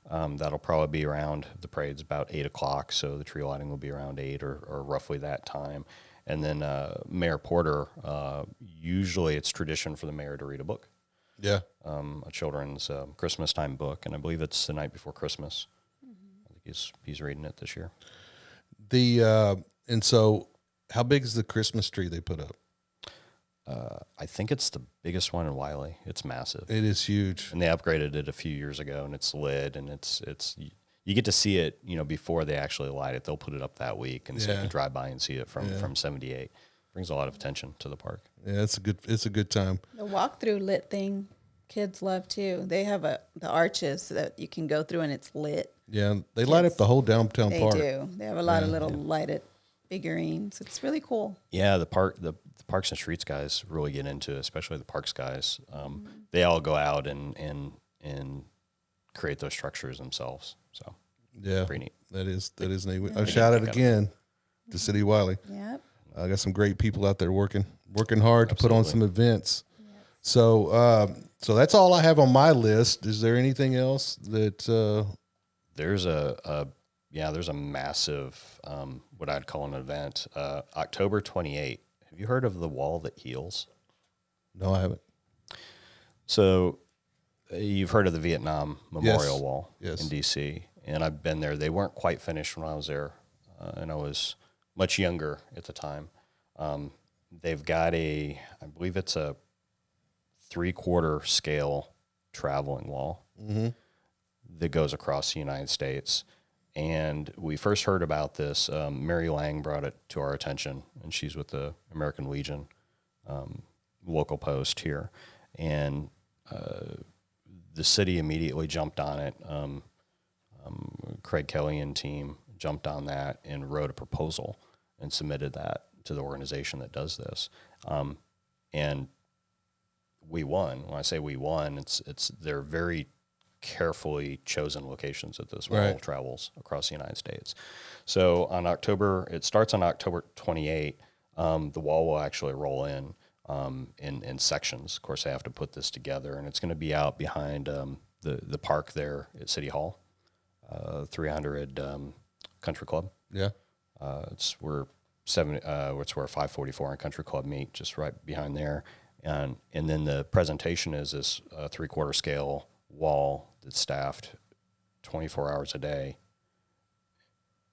That'll probably be around, the parade's about 8 o'clock, so the tree lighting will be around 8 or roughly that time. And then Mayor Porter, usually it's tradition for the mayor to read a book. Yeah. A children's Christmas time book, and I believe it's the night before Christmas. I think he's reading it this year. And so how big is the Christmas tree they put up? I think it's the biggest one in Wylie. It's massive. It is huge. And they upgraded it a few years ago, and it's lit, and it's you get to see it, before they actually light it. They'll put it up that week, and so you Yeah. can drive by and see it from 78. Brings a lot of attention to the park. Yeah, it's a good time. The walkthrough lit thing, kids love too. They have the arches that you can go through and it's lit. Yeah, they light up the whole downtown They park. do. They have a lot of little lighted figurines. It's really cool. Yeah, the Parks and Streets guys really get into it, especially the parks guys. They all go out and create those structures themselves. So Yeah, pretty neat. that is neat. I shout it again to City of Wylie. Yep. I got some great people out there working hard to put on some events. So so that's all I have on my list. Is there anything else that? There's a massive what I'd call an event. October 28th. Have you heard of the Wall That Heals? No, I haven't. So you've heard of the Vietnam Memorial Wall Yes. in D.C., and I've been there. They weren't quite finished when I was there, and I was much younger at the time. They've got I believe it's a 3/4 scale traveling wall that goes across the United States. And we first heard about this. Mary Lang brought it to our attention, and she's with the American Legion local post here. And the city immediately jumped on it. Craig Kelly and team jumped on that and wrote a proposal and submitted that to the organization that does this. And we won. When I say we won, they're very carefully chosen locations that this wall travels across the United States. So it starts on October 28th. The wall will actually roll in sections. Of course, they have to put this together, and it's going to be out behind the park there at City Hall, 300 Country Club. Yeah. It's where 544 and Country Club meet, just right behind there. And then the presentation is this 3/4 scale wall that's staffed 24 hours a day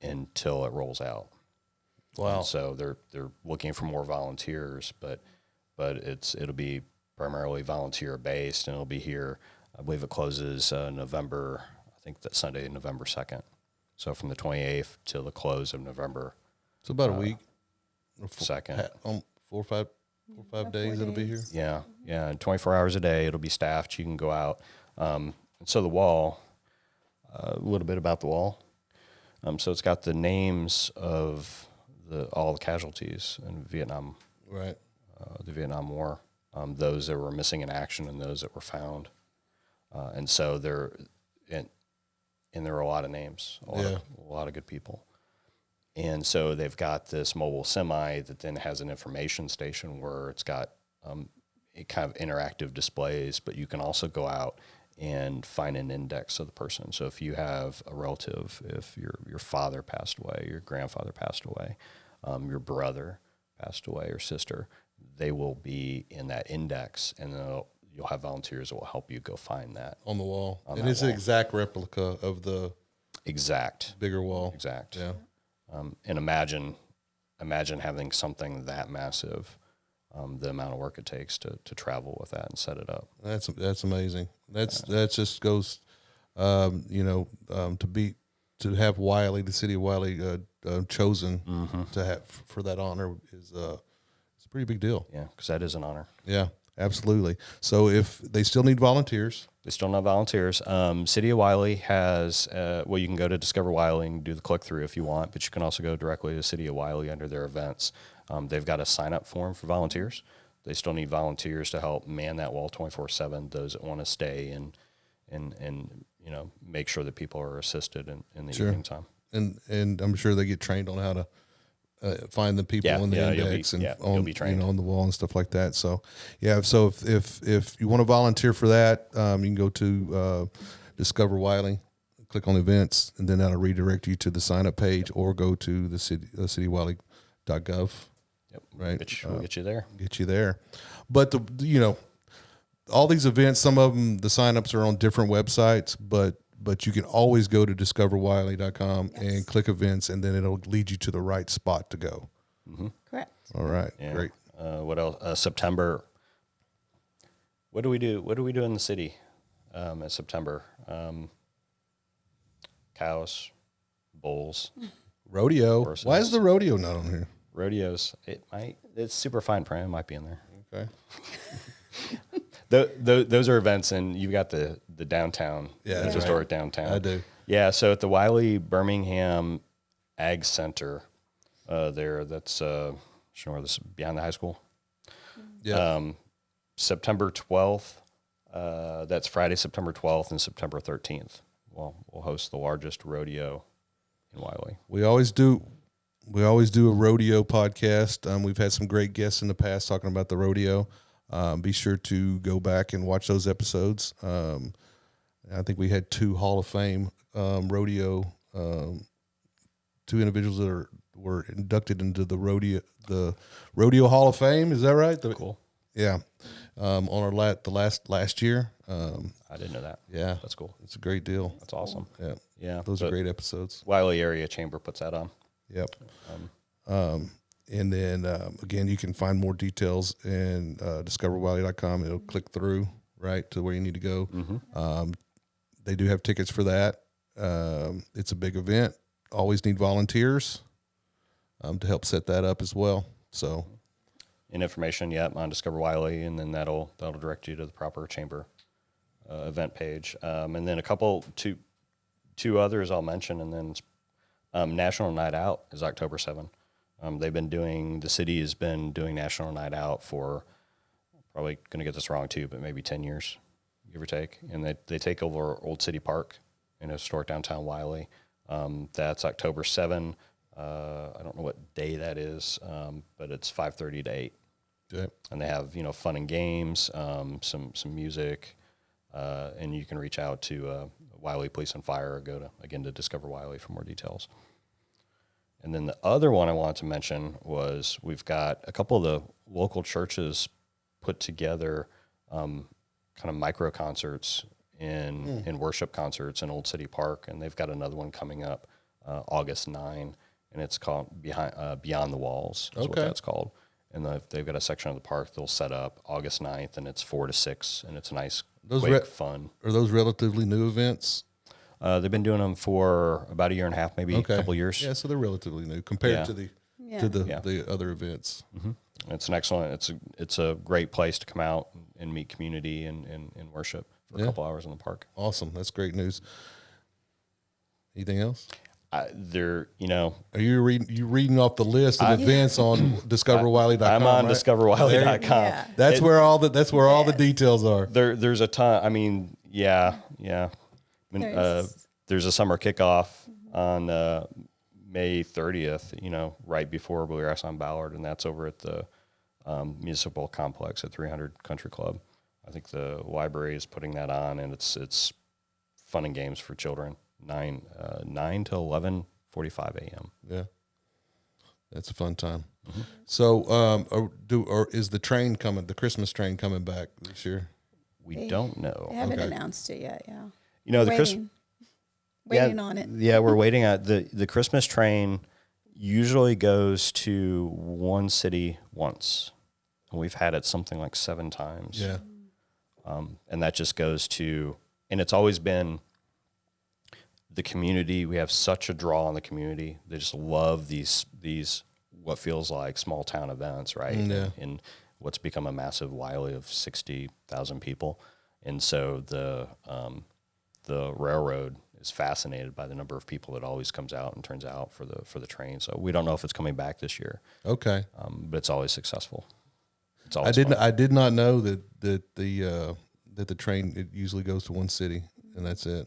until it rolls out. Wow. And so they're looking for more volunteers, but it'll be primarily volunteer based, and it'll be here. I believe it closes November. I think that Sunday, November 2nd. So from the 28th till the close of November. It's about a week. 2nd. 4 or 5 days it'll be here. Yeah, and 24 hours a day. It'll be staffed. You can go out. And so the wall, a little bit about the wall. So it's got the names of all the casualties in Vietnam, Right. the Vietnam War, those that were missing in action and those that were found. And so there are a lot of names, a lot of good people. And so they've got this mobile semi that then has an information station where it's got kind of interactive displays, but you can also go out and find an index of the person. So if you have a relative, if your father passed away, your grandfather passed away, your brother passed away, or sister, they will be in that index, and then you'll have volunteers that will help you go find that. On the wall. And it's an exact replica of the bigger wall. Exact. Yeah. And imagine having something that massive, the amount of work it takes to travel with that and set it up. That's amazing. That just goes, to have Wylie, the city of Wylie, chosen to have for that honor is it's a pretty big deal. Yeah, because that is an honor. Yeah, absolutely. So if they still need volunteers, They still not volunteers. City of Wylie has, you can go to Discover Wylie and do the click through if you want, but you can also go directly to City of Wylie under their events. They've got a sign up form for volunteers. They still need volunteers to help man that wall 24/7. Those that want to stay and make sure that people are assisted in the evening time. and I'm sure they get trained on how to find the people in the index you'll be trained on the wall and stuff like that. So so if you want to volunteer for that, you can go to Discover Wylie, click on events, and then that'll redirect you to the sign up page, or go to the citywyllie.gov. Yep. Right. We'll get you there. Get you there. But all these events, some of them, the signups are on different websites, but you can always go to discoverwylie.com and click events, and then it'll lead you to the right spot to go. Correct. All right. Yeah. Great. What else? September. What do we do? What do we do in the city in September? Cows, bulls, Rodeo. Horses. Why is the rodeo not on here? rodeos. It's super fine print. It might be in there. Okay. Those are events, and you've got the downtown, Yeah, the that's historic downtown. I do. Yeah, so at the Wylie Birmingham Ag Center, that's this behind the high school. Yeah. September 12th. That's Friday, September 12th, and September 13th. We'll host the largest rodeo in Wylie. We always do a rodeo podcast. We've had some great guests in the past talking about the rodeo. Be sure to go back and watch those episodes. I think we had 2 Hall of Fame rodeo, 2 individuals that were inducted into the rodeo Hall of Fame. Is that right? Cool. Yeah. On our last year. I didn't know that. Yeah. That's cool. It's a great deal. That's awesome. Yeah. Yeah. Those are great episodes. Wylie Area Chamber puts that on. Yep. And then, again, you can find more details in discoverwylie.com. It'll click through right to where you need to go. Mm-hmm. They do have tickets for that. It's a big event. Always need volunteers to help set that up as well. So, And information, on Discover Wylie, and then that'll direct you to the proper chamber event page. And then two others I'll mention, and then National Night Out is October 7th. The city has been doing National Night Out for, probably going to get this wrong too, but maybe 10 years, give or take. And they take over Old City Park in historic downtown Wylie. That's October 7th. I don't know what day that is, but it's 5:30 to 8. okay. And they have, fun and games, some music, and you can reach out to Wylie Police and Fire or go to Discover Wylie for more details. And then the other one I wanted to mention was we've got a couple of the local churches put together kind of micro concerts in worship concerts in Old City Park, and they've got another one coming up August 9, and it's called Beyond the Walls is what that's called. And they've got a section of the park they'll set up August 9th, and it's 4 to 6, and it's a nice, quick, fun. Are those relatively new events? They've been doing them for about a year and a half, maybe a couple years. Yeah, so they're relatively new compared to the other events. Mm-hmm. It's an excellent. It's a great place to come out and meet community and worship for a couple hours in the park. Awesome, that's great news. Anything else? Are you reading off the list of events on discoverwylie.com? I'm on right? discoverwylie.com. Yeah. That's where all the details are. There's a ton. I mean, yeah. There's a summer kickoff on May 30th. Right before Bluegrass on Ballard, and that's over at the municipal complex at 300 Country Club. I think the library is putting that on, and it's fun and games for children. 9 to 11:45 a.m. Yeah, that's a fun time. Mm-hmm. So, is the train coming? The Christmas train coming back this year? We don't know. They haven't announced it yet. Yeah. Waiting on it. Yeah, we're waiting at the Christmas train. Usually goes to one city once, and we've had it something like 7 times. Yeah, and that just goes to, and it's always been the community. We have such a draw on the community. They just love these what feels like small town events, right? Yeah. And what's become a massive Wylie of 60,000 people, and so the railroad is fascinated by the number of people that always comes out and turns out for the train. So we don't know if it's coming back this year. Okay, but it's always successful. It's always I did not know that the train, it usually goes to one city and that's it.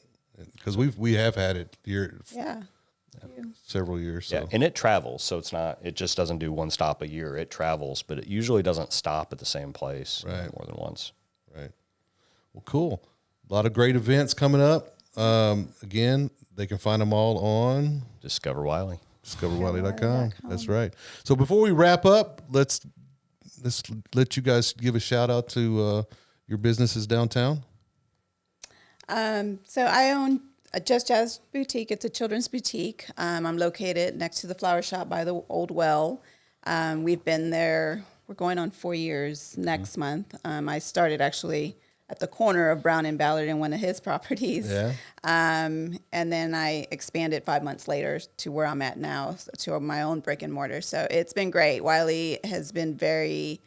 Because we have had it here several years. So. Yeah, and it travels, so it just doesn't do one stop a year. It travels, but it usually doesn't stop at the same place more than once. Right. Well, cool. A lot of great events coming up. Again, they can find them all on Discover Wylie. discoverwylie.com. That's right. So before we wrap up, let's let you guys give a shout out to your businesses downtown. So I own a Just Jazz Boutique. It's a children's boutique. I'm located next to the flower shop by the old well. We've been there, we're going on 4 years next month. I started actually at the corner of Brown and Ballard in one of his properties. Yeah. And then I expanded 5 months later to where I'm at now, to my own brick and mortar. So it's been great. Wylie has been very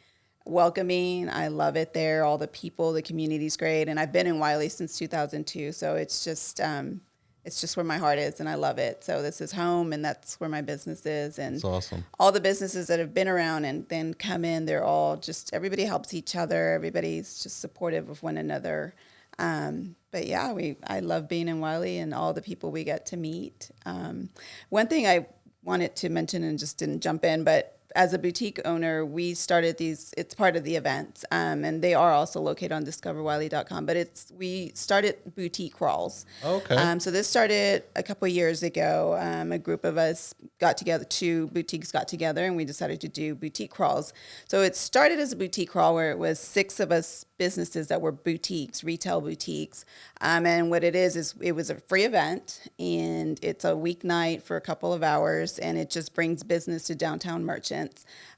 welcoming. I love it there. All the people, the community's great. And I've been in Wylie since 2002. So it's just where my heart is, and I love it. So this is home, and that's where my business is. And It's awesome. all the businesses that have been around and then come in, they're all just, everybody helps each other. Everybody's just supportive of one another. But yeah, I love being in Wylie and all the people we get to meet. One thing I wanted to mention and just didn't jump in, but as a boutique owner, we started these, it's part of the events, and they are also located on discoverwylie.com, but we started boutique crawls. Okay. So this started a couple of years ago. A group of us got together, 2 boutiques got together, and we decided to do boutique crawls. So it started as a boutique crawl where it was 6 of us businesses that were boutiques, retail boutiques. And what it is it was a free event, and it's a weeknight for a couple of hours, and it just brings business to downtown merchants.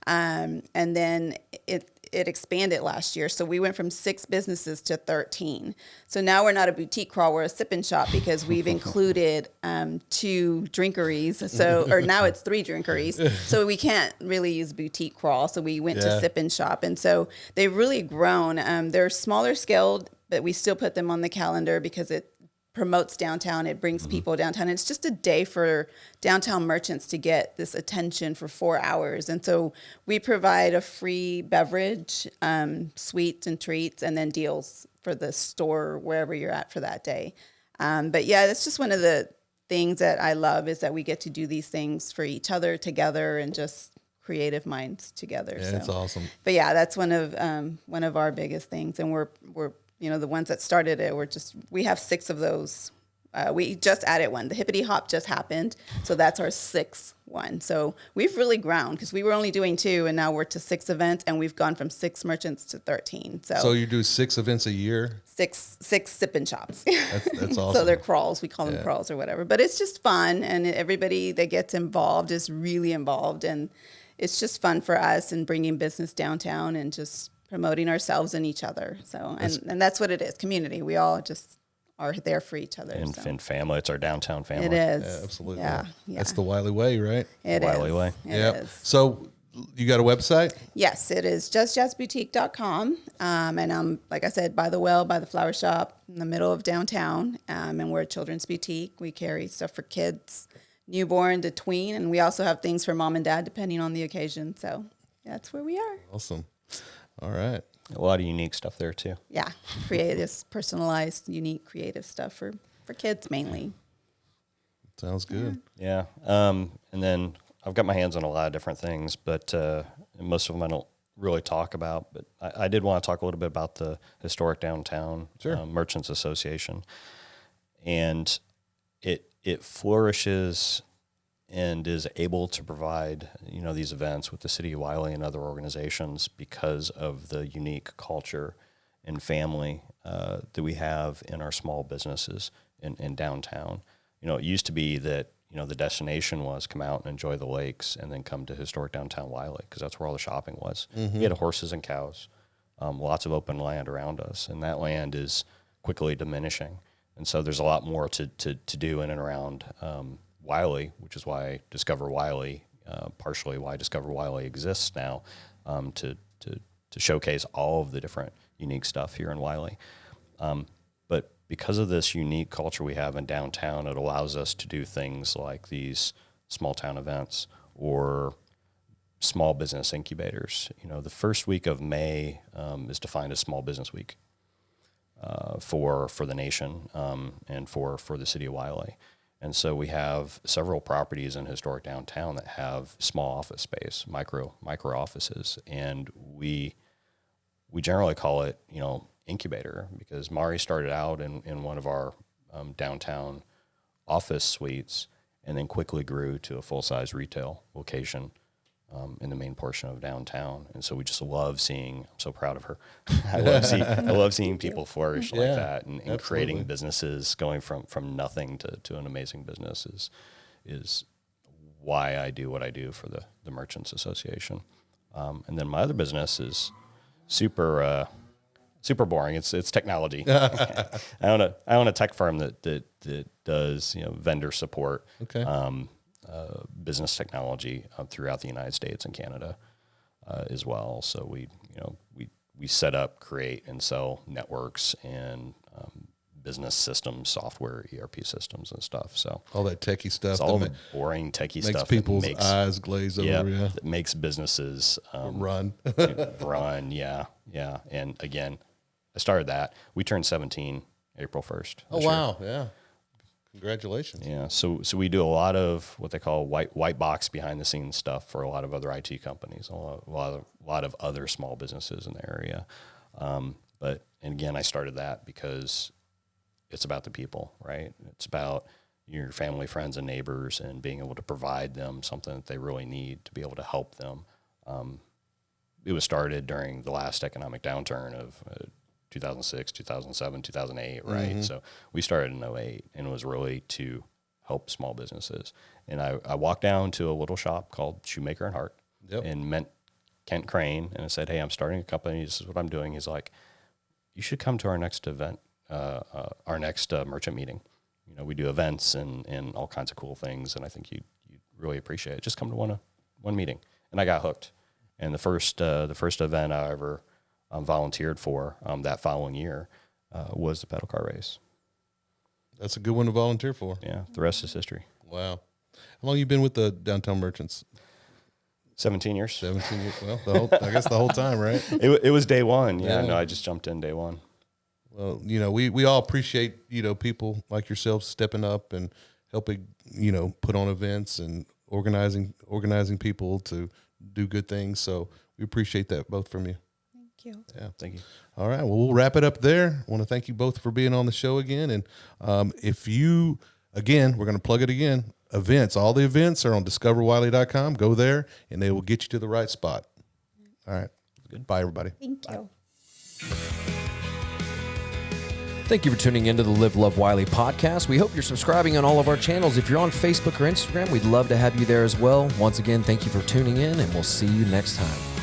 And then it expanded last year. So we went from 6 businesses to 13. So now we're not a boutique crawl, we're a sip and shop, because we've included 2 drinkeries. So, or now it's 3 drinkeries. So we can't really use boutique crawl. So we went to sip and shop. And so they've really grown. They're smaller scaled, but we still put them on the calendar because it promotes downtown. It brings people downtown. It's just a day for downtown merchants to get this attention for 4 hours. And so we provide a free beverage, sweets and treats, and then deals for the store wherever you're at for that day. But yeah, that's just one of the things that I love, is that we get to do these things for each other together, and just creative minds together. Yeah, so it's awesome. But yeah, that's one of our biggest things. And we're the ones that started it, we have 6 of those. We just added one. The Hippity Hop just happened. So that's our 6th one. So we've really grown, because we were only doing 2, and now we're to 6 events, and we've gone from 6 merchants to 13. So you do 6 events a year? 6 sip and shops. That's awesome. So they're crawls. We call them crawls or whatever. But it's just fun, and everybody that gets involved is really involved. And it's just fun for us, and bringing business downtown and just promoting ourselves and each other. So, and that's what it is, community. We all just are there for each other. And family. It's our downtown family. It is. Yeah, absolutely. Yeah. That's the Wylie way, right? It Wylie is. way. It is. So you got a website? Yes, it is justjazzboutique.com. And I'm, like I said, by the well, by the flower shop, in the middle of downtown. And we're a children's boutique. We carry stuff for kids, newborn to tween. And we also have things for mom and dad, depending on the occasion. So that's where we are. Awesome. All right. A lot of unique stuff there too. Yeah, creative, personalized, unique, creative stuff for kids mainly. Sounds good. Yeah. And then I've got my hands on a lot of different things, but most of them I don't really talk about. But I did want to talk a little bit about the Historic Downtown Merchants Association. And it flourishes and is able to provide, these events with the city of Wylie and other organizations because of the unique culture and family that we have in our small businesses in downtown. It used to be that, the destination was come out and enjoy the lakes and then come to historic downtown Wylie, because that's where all the shopping was. We had horses and cows, lots of open land around us, and that land is quickly diminishing. And so there's a lot more to do in and around Wylie, which is why Discover Wylie, partially why Discover Wylie exists now, to showcase all of the different unique stuff here in Wylie. But because of this unique culture we have in downtown, it allows us to do things like these small town events or small business incubators. The first week of May is defined as Small Business Week for the nation and for the city of Wylie. And so we have several properties in historic downtown that have small office space, micro offices, and we generally call it, incubator, because Mari started out in one of our downtown office suites and then quickly grew to a full-size retail location in the main portion of downtown. And so we just love seeing, I'm so proud of her. I love seeing people flourish like that and creating businesses going from nothing to an amazing business is why I do what I do for the Merchants Association. And then my other business is super boring. It's technology. I own a tech firm that does vendor support, Okay. business technology throughout the United States and Canada as well. So we set up, create, and sell networks and business systems, software, ERP systems, and stuff. So All that techie stuff. it's all that the boring techie makes stuff people's that makes, eyes glaze over. Yeah. that makes businesses Run. run. Yeah. And again, I started that. We turned 17 April 1st. Oh, this year. wow. Yeah. Congratulations. Yeah, so we do a lot of what they call white box behind the scenes stuff for a lot of other IT companies, a lot of other small businesses in the area. And again, I started that because it's about the people, right? It's about your family, friends, and neighbors, and being able to provide them something that they really need to be able to help them. It was started during the last economic downturn of 2006, 2007, 2008, right? Mm-hmm. So we started in 2008, and it was really to help small businesses. And I walked down to a little shop called Shoemaker and Hart and met Kent Crane, and I said, hey, I'm starting a company. This is what I'm doing. He's like, you should come to our next event, our next merchant meeting. We do events and all kinds of cool things, and I think you'd really appreciate it. Just come to one meeting. And I got hooked. And the first event I ever volunteered for that following year was the pedal car race. That's a good one to volunteer for. Yeah, the rest is history. Wow. How long you been with the Downtown Merchants? 17 years. 17 years. Well, I guess the whole time, right? It was day one. Yeah, no, I just jumped in day one. Well, we all appreciate, people like yourselves stepping up and helping, put on events and organizing people to do good things. So we appreciate that both from you. Thank you. Yeah. Thank you. All right. Well, we'll wrap it up there. I want to thank you both for being on the show again. And if you, again, we're going to plug it again, events, all the events are on discoverwylie.com. Go there and they will get you to the right spot. All right. Good. Bye, everybody. Thank you. Thank you for tuning into the Live, Love, Wylie podcast. We hope you're subscribing on all of our channels. If you're on Facebook or Instagram, we'd love to have you there as well. Once again, thank you for tuning in, and we'll see you next time.